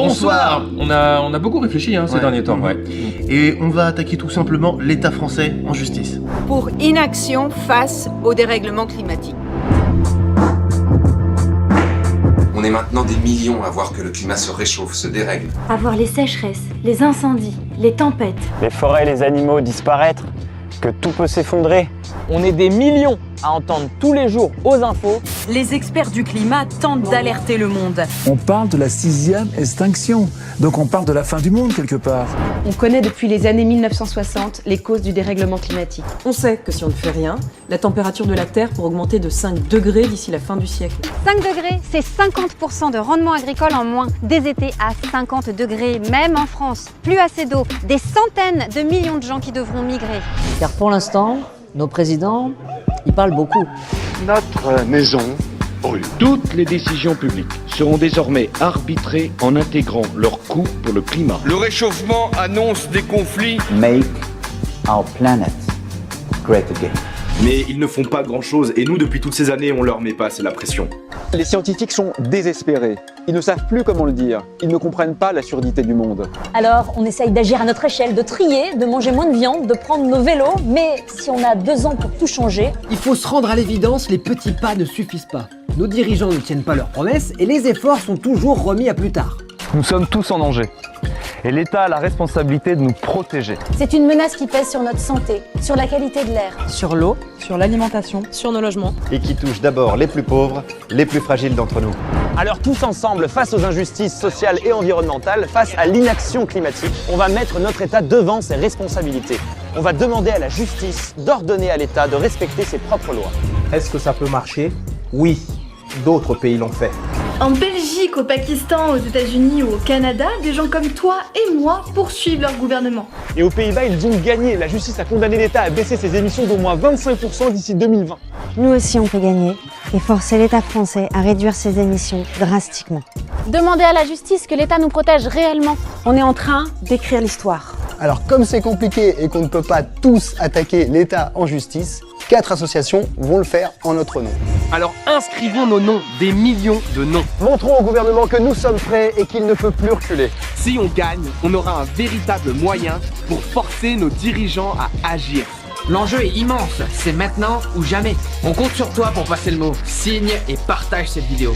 Bonsoir. On a beaucoup réfléchi ces derniers temps. Ouais. Et on va attaquer tout simplement l'État français en justice. Pour inaction face au dérèglement climatique. On est maintenant des millions à voir que le climat se réchauffe, se dérègle. À voir les sécheresses, les incendies, les tempêtes. Les forêts et les animaux disparaître, que tout peut s'effondrer. On est des millions à entendre tous les jours aux infos. Les experts du climat tentent d'alerter le monde. On parle de la 6e extinction, donc on parle de la fin du monde quelque part. On connaît depuis les années 1960 les causes du dérèglement climatique. On sait que si on ne fait rien, la température de la Terre pourrait augmenter de 5 degrés d'ici la fin du siècle. 5 degrés, c'est 50% de rendement agricole en moins. Des étés à 50 degrés, même en France. Plus assez d'eau, des centaines de millions de gens qui devront migrer. Car pour l'instant, nos présidents, ils parlent beaucoup. Notre maison brûle. Toutes les décisions publiques seront désormais arbitrées en intégrant leurs coûts pour le climat. Le réchauffement annonce des conflits. Make our planet great again. Mais ils ne font pas grand-chose et nous, depuis toutes ces années, on leur met pas assez la pression. Les scientifiques sont désespérés. Ils ne savent plus comment le dire. Ils ne comprennent pas la surdité du monde. Alors, on essaye d'agir à notre échelle, de trier, de manger moins de viande, de prendre nos vélos. Mais si on a 2 ans pour tout changer... Il faut se rendre à l'évidence, les petits pas ne suffisent pas. Nos dirigeants ne tiennent pas leurs promesses et les efforts sont toujours remis à plus tard. Nous sommes tous en danger. Et l'État a la responsabilité de nous protéger. C'est une menace qui pèse sur notre santé, sur la qualité de l'air, sur l'eau, sur l'alimentation, sur nos logements. Et qui touche d'abord les plus pauvres, les plus fragiles d'entre nous. Alors tous ensemble, face aux injustices sociales et environnementales, face à l'inaction climatique, on va mettre notre État devant ses responsabilités. On va demander à la justice d'ordonner à l'État de respecter ses propres lois. Est-ce que ça peut marcher? Oui, d'autres pays l'ont fait. En Belgique, au Pakistan, aux États-Unis ou au Canada, des gens comme toi et moi poursuivent leur gouvernement. Et aux Pays-Bas, ils ont gagné. La justice a condamné l'État à baisser ses émissions d'au moins 25% d'ici 2020. Nous aussi, on peut gagner et forcer l'État français à réduire ses émissions drastiquement. Demander à la justice que l'État nous protège réellement. On est en train d'écrire l'histoire. Alors comme c'est compliqué et qu'on ne peut pas tous attaquer l'État en justice, 4 associations vont le faire en notre nom. Alors inscrivons nos noms, des millions de noms. Montrons au gouvernement que nous sommes prêts et qu'il ne peut plus reculer. Si on gagne, on aura un véritable moyen pour forcer nos dirigeants à agir. L'enjeu est immense, c'est maintenant ou jamais. On compte sur toi pour passer le mot. Signe et partage cette vidéo.